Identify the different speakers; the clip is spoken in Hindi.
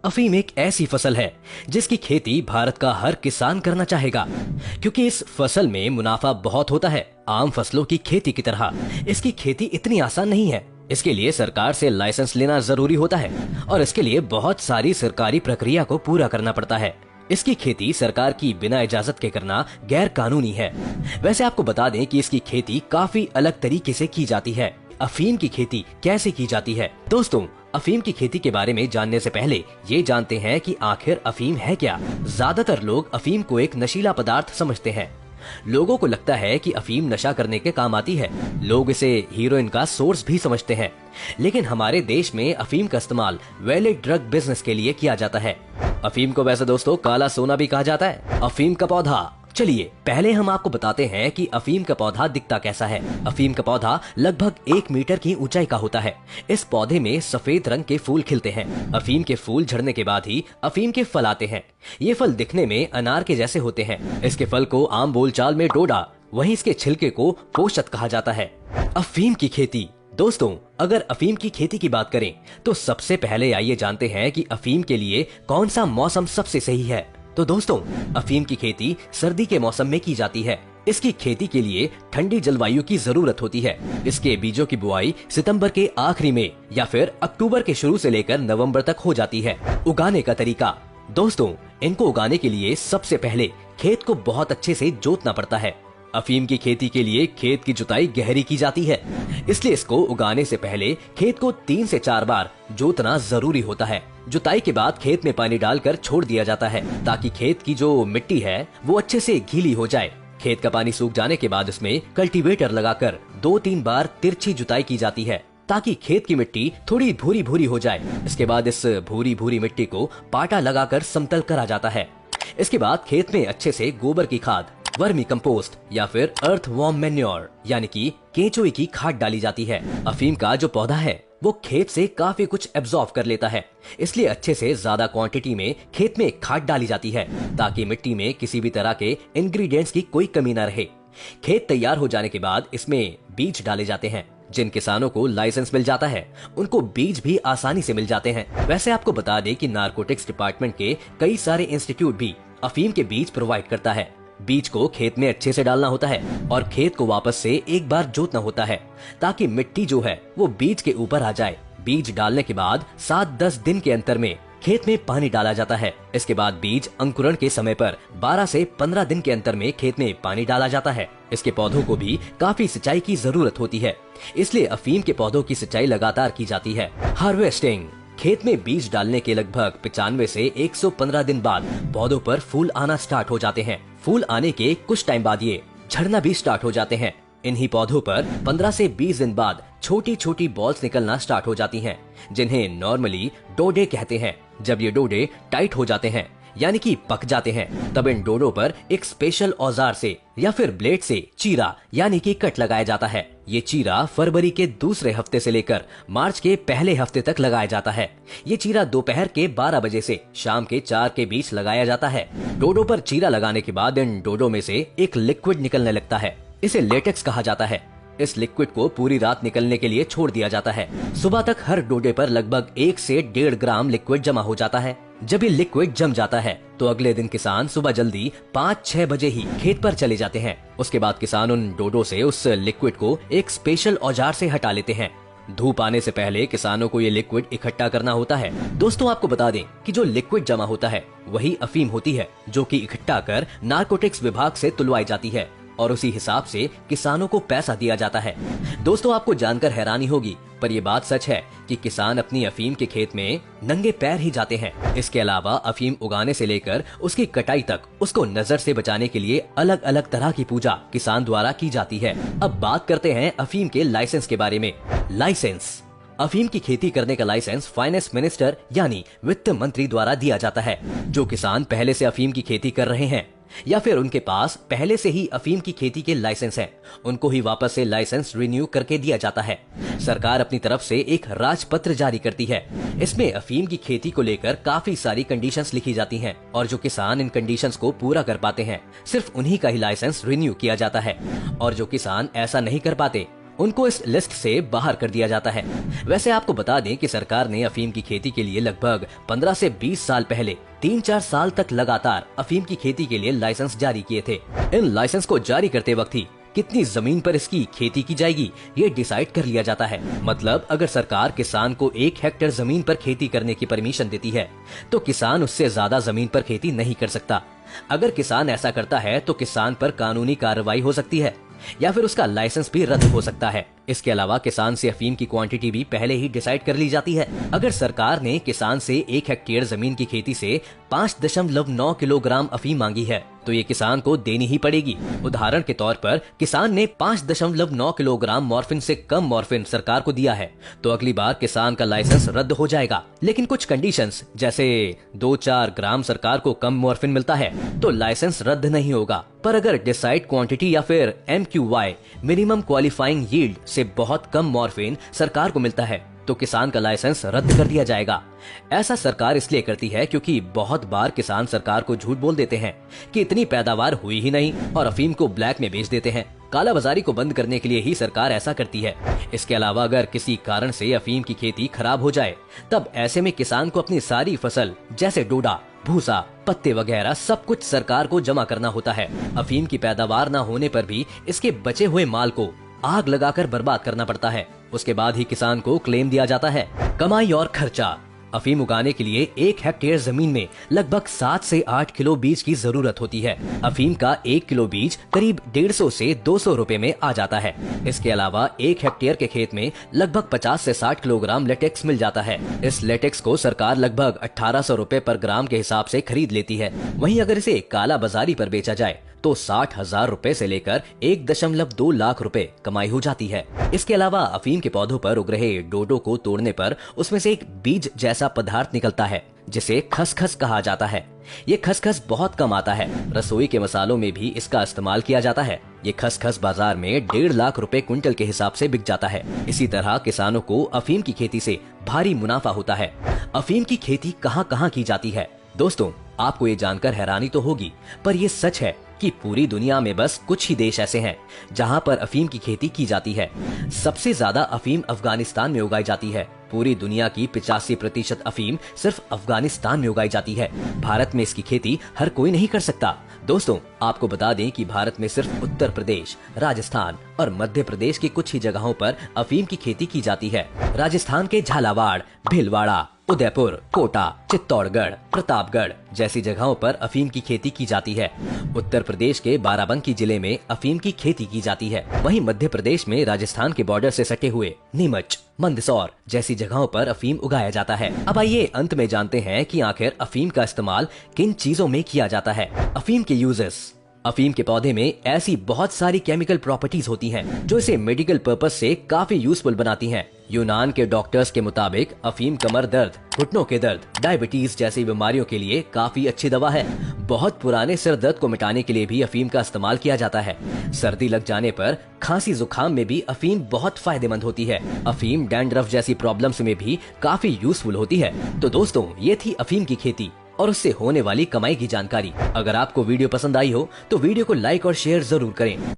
Speaker 1: अफीम एक ऐसी फसल है जिसकी खेती भारत का हर किसान करना चाहेगा, क्योंकि इस फसल में मुनाफा बहुत होता है। आम फसलों की खेती की तरह इसकी खेती इतनी आसान नहीं है। इसके लिए सरकार से लाइसेंस लेना जरूरी होता है और इसके लिए बहुत सारी सरकारी प्रक्रिया को पूरा करना पड़ता है। इसकी खेती सरकार की बिना इजाजत के करना गैर कानूनी है। वैसे आपको बता दें कि इसकी खेती काफी अलग तरीके से की जाती है। अफीम की खेती कैसे की जाती है? दोस्तों, अफीम की खेती के बारे में जानने से पहले ये जानते हैं कि आखिर अफीम है क्या। ज्यादातर लोग अफीम को एक नशीला पदार्थ समझते हैं। लोगों को लगता है कि अफीम नशा करने के काम आती है। लोग इसे हीरोइन का सोर्स भी समझते हैं, लेकिन हमारे देश में अफीम का इस्तेमाल वैलिड ड्रग बिजनेस के लिए किया जाता है। अफीम को वैसे दोस्तों काला सोना भी कहा जाता है। अफीम का पौधा, चलिए पहले हम आपको बताते हैं कि अफीम का पौधा दिखता कैसा है। अफीम का पौधा लगभग 1 मीटर की ऊंचाई का होता है। इस पौधे में सफेद रंग के फूल खिलते हैं। अफीम के फूल झड़ने के बाद ही अफीम के फल आते हैं। ये फल दिखने में अनार के जैसे होते हैं। इसके फल को आम बोलचाल में डोडा, वहीं इसके छिलके को पोशत कहा जाता है। अफीम की खेती, दोस्तों अगर अफीम की खेती की बात करें तो सबसे पहले आइए जानते हैं कि अफीम के लिए कौन सा मौसम सबसे सही है। तो दोस्तों, अफीम की खेती सर्दी के मौसम में की जाती है। इसकी खेती के लिए ठंडी जलवायु की जरूरत होती है। इसके बीजों की बुआई सितंबर के आखिरी में या फिर अक्टूबर के शुरू से लेकर नवंबर तक हो जाती है। उगाने का तरीका, दोस्तों इनको उगाने के लिए सबसे पहले खेत को बहुत अच्छे से जोतना पड़ता है। अफीम की खेती के लिए खेत की जुताई गहरी की जाती है, इसलिए इसको उगाने से पहले खेत को 3 से 4 बार जोतना जरूरी होता है। जुताई के बाद खेत में पानी डालकर छोड़ दिया जाता है ताकि खेत की जो मिट्टी है वो अच्छे से गीली हो जाए। खेत का पानी सूख जाने के बाद इसमें कल्टीवेटर लगाकर 2-3 बार तिरछी जुताई की जाती है ताकि खेत की मिट्टी थोड़ी भूरी भूरी हो जाए। इसके बाद इस भूरी भूरी मिट्टी को पाटा लगाकर समतल करा जाता है। इसके बाद खेत में अच्छे से गोबर की खाद, वर्मी कंपोस्ट या फिर अर्थ वॉर्म मैन्योर यानी कि केंचुए की खाद डाली जाती है। अफीम का जो पौधा है वो खेत से काफी कुछ एब्जॉर्ब कर लेता है, इसलिए अच्छे से ज्यादा क्वांटिटी में खेत में खाद डाली जाती है ताकि मिट्टी में किसी भी तरह के इंग्रेडिएंट्स की कोई कमी न रहे। खेत तैयार हो जाने के बाद इसमें बीज डाले जाते हैं। जिन किसानों को लाइसेंस मिल जाता है उनको बीज भी आसानी से मिल जाते हैं। वैसे आपको बता दें कि नारकोटिक्स डिपार्टमेंट के कई सारे इंस्टीट्यूट भी अफीम के बीज प्रोवाइड करता है। बीज को खेत में अच्छे से डालना होता है और खेत को वापस से एक बार जोतना होता है ताकि मिट्टी जो है वो बीज के ऊपर आ जाए। बीज डालने के बाद 7-10 दिन के अंतर में खेत में पानी डाला जाता है। इसके बाद बीज अंकुरण के समय पर 12 से 15 दिन के अंतर में खेत में पानी डाला जाता है। इसके पौधों को भी काफी सिंचाई की जरूरत होती है, इसलिए अफीम के पौधों की सिंचाई लगातार की जाती है। हार्वेस्टिंग, खेत में बीज डालने के लगभग 95 से 115 दिन बाद पौधों पर फूल आना स्टार्ट हो जाते हैं। फूल आने के कुछ टाइम बाद ये झड़ना भी स्टार्ट हो जाते हैं। इन्हीं पौधों पर 15 से 20 दिन बाद छोटी छोटी बॉल्स निकलना स्टार्ट हो जाती हैं, जिन्हें नॉर्मली डोडे कहते हैं। जब ये डोडे टाइट हो जाते हैं यानी कि पक जाते हैं, तब इन डोडों पर एक स्पेशल औजार से या फिर ब्लेड से चीरा यानी कि कट लगाया जाता है। ये चीरा फरवरी के दूसरे हफ्ते से लेकर मार्च के पहले हफ्ते तक लगाया जाता है। ये चीरा दोपहर के 12 बजे से शाम के 4 के बीच लगाया जाता है। डोडो पर चीरा लगाने के बाद इन डोडो में से एक लिक्विड निकलने लगता है। इसे लेटेक्स कहा जाता है। इस लिक्विड को पूरी रात निकलने के लिए छोड़ दिया जाता है। सुबह तक हर डोडे पर लगभग 1 से 1.5 ग्राम लिक्विड जमा हो जाता है। जब ये लिक्विड जम जाता है तो अगले दिन किसान सुबह जल्दी 5-6 बजे ही खेत पर चले जाते हैं। उसके बाद किसान उन डोडो से उस लिक्विड को एक स्पेशल औजार से हटा लेते हैं। धूप आने से पहले किसानों को ये लिक्विड इकट्ठा करना होता है। दोस्तों आपको बता दें कि जो लिक्विड जमा होता है वही अफीम होती है, जो कि इकट्ठा कर नारकोटिक्स विभाग से तुलवाई जाती है और उसी हिसाब से किसानों को पैसा दिया जाता है। दोस्तों आपको जानकर हैरानी होगी, पर ये बात सच है कि किसान अपनी अफीम के खेत में नंगे पैर ही जाते हैं। इसके अलावा अफीम उगाने से लेकर उसकी कटाई तक उसको नजर से बचाने के लिए अलग अलग तरह की पूजा किसान द्वारा की जाती है। अब बात करते हैं अफीम के लाइसेंस के बारे में। लाइसेंस, अफीम की खेती करने का लाइसेंस फाइनेंस मिनिस्टर यानी वित्त मंत्री द्वारा दिया जाता है। जो किसान पहले से अफीम की खेती कर रहे हैं या फिर उनके पास पहले से ही अफीम की खेती के लाइसेंस हैं, उनको ही वापस से लाइसेंस रिन्यू करके दिया जाता है। सरकार अपनी तरफ से एक राजपत्र जारी करती है। इसमें अफीम की खेती को लेकर काफी सारी कंडीशंस लिखी जाती हैं और जो किसान इन कंडीशंस को पूरा कर पाते हैं सिर्फ उन्हीं का ही लाइसेंस रिन्यू किया जाता है और जो किसान ऐसा नहीं कर पाते उनको इस लिस्ट से बाहर कर दिया जाता है। वैसे आपको बता दें कि सरकार ने अफीम की खेती के लिए लगभग 15 से 20 साल पहले 3-4 साल तक लगातार अफीम की खेती के लिए लाइसेंस जारी किए थे। इन लाइसेंस को जारी करते वक्त ही कितनी जमीन पर इसकी खेती की जाएगी ये डिसाइड कर लिया जाता है। मतलब अगर सरकार किसान को 1 हेक्टेयर जमीन पर खेती करने की परमिशन देती है तो किसान उससे ज्यादा जमीन पर खेती नहीं कर सकता। अगर किसान ऐसा करता है तो किसान पर कानूनी कार्रवाई हो सकती है या फिर उसका लाइसेंस भी रद्द हो सकता है। इसके अलावा किसान से अफीम की क्वांटिटी भी पहले ही डिसाइड कर ली जाती है। अगर सरकार ने किसान से 1 हेक्टेयर जमीन की खेती से 5.9 किलोग्राम अफीम मांगी है तो ये किसान को देनी ही पड़ेगी। उदाहरण के तौर पर किसान ने 5.9 किलोग्राम मॉर्फिन से कम मॉर्फिन सरकार को दिया है तो अगली बार किसान का लाइसेंस रद्द हो जाएगा। लेकिन कुछ कंडीशंस जैसे 2-4 ग्राम सरकार को कम मॉर्फिन मिलता है तो लाइसेंस रद्द नहीं होगा। पर अगर डिसाइड क्वांटिटी या फिर MQY मिनिमम क्वालिफाइंग यील्ड से बहुत कम मॉर्फिन सरकार को मिलता है तो किसान का लाइसेंस रद्द कर दिया जाएगा। ऐसा सरकार इसलिए करती है क्योंकि बहुत बार किसान सरकार को झूठ बोल देते हैं कि इतनी पैदावार हुई ही नहीं और अफीम को ब्लैक में बेच देते हैं। कालाबाजारी को बंद करने के लिए ही सरकार ऐसा करती है। इसके अलावा अगर किसी कारण से अफीम की खेती खराब हो जाए तब ऐसे में किसान को अपनी सारी फसल जैसे डोडा, भूसा, पत्ते वगैरह सब कुछ सरकार को जमा करना होता है। अफीम की पैदावार न होने पर भी इसके बचे हुए माल को आग लगाकर बर्बाद करना पड़ता है। उसके बाद ही किसान को क्लेम दिया जाता है। कमाई और खर्चा। अफीम उगाने के लिए 1 हेक्टेयर जमीन में लगभग 7 से 8 किलो बीज की जरूरत होती है। अफीम का 1 किलो बीज करीब 150 से 200 रुपए में आ जाता है। इसके अलावा 1 हेक्टेयर के खेत में लगभग 50 से 60 किलोग्राम लेटेक्स मिल जाता है। इस लेटेक्स को सरकार लगभग 1800 रुपए पर ग्राम के हिसाब से खरीद लेती है। वहीं अगर इसे काला बाजारी पर बेचा जाए तो 60,000 रुपए से लेकर 1.2 लाख रुपए कमाई हो जाती है। इसके अलावा अफीम के पौधों पर उग रहे डोडो को तोड़ने पर उसमें से एक बीज जैसा पदार्थ निकलता है जिसे खसखस कहा जाता है। ये खसखस बहुत कम आता है। रसोई के मसालों में भी इसका इस्तेमाल किया जाता है। ये खसखस बाजार में 1.5 लाख रुपए क्विंटल के हिसाब से बिक जाता है। इसी तरह किसानों को अफीम की खेती से भारी मुनाफा होता है। अफीम की खेती कहाँ कहाँ की जाती है? दोस्तों, आपको ये जानकर हैरानी तो होगी पर ये सच है कि पूरी दुनिया में बस कुछ ही देश ऐसे हैं जहां पर अफीम की खेती की जाती है। सबसे ज्यादा अफीम अफगानिस्तान में उगाई जाती है। पूरी दुनिया की 85% अफीम सिर्फ अफगानिस्तान में उगाई जाती है। भारत में इसकी खेती हर कोई नहीं कर सकता। दोस्तों, आपको बता दें कि भारत में सिर्फ उत्तर प्रदेश, राजस्थान और मध्य प्रदेश की कुछ ही जगहों पर अफीम की खेती की जाती है। राजस्थान के झालावाड़, भीलवाड़ा, उदयपुर, कोटा, चित्तौड़गढ़, प्रतापगढ़ जैसी जगहों पर अफीम की खेती की जाती है। उत्तर प्रदेश के बाराबंकी जिले में अफीम की खेती की जाती है। वहीं मध्य प्रदेश में राजस्थान के बॉर्डर से सटे हुए नीमच, मंदसौर जैसी जगहों पर अफीम उगाया जाता है। अब आइए अंत में जानते हैं कि आखिर अफीम का इस्तेमाल किन चीजों में किया जाता है। अफीम के यूजेस। अफीम के पौधे में ऐसी बहुत सारी केमिकल प्रॉपर्टीज होती हैं जो इसे मेडिकल पर्पस से काफी यूजफुल बनाती हैं। यूनान के डॉक्टर्स के मुताबिक अफीम कमर दर्द, घुटनों के दर्द, डायबिटीज जैसी बीमारियों के लिए काफी अच्छी दवा है। बहुत पुराने सिर दर्द को मिटाने के लिए भी अफीम का इस्तेमाल किया जाता है। सर्दी लग जाने पर खांसी जुकाम में भी अफीम बहुत फायदेमंद होती है। अफीम डैंड्रफ जैसी प्रॉब्लम्स में भी काफी यूजफुल होती है। तो दोस्तों, ये थी अफीम की खेती और उससे होने वाली कमाई की जानकारी। अगर आपको वीडियो पसंद आई हो तो वीडियो को लाइक और शेयर जरूर करें।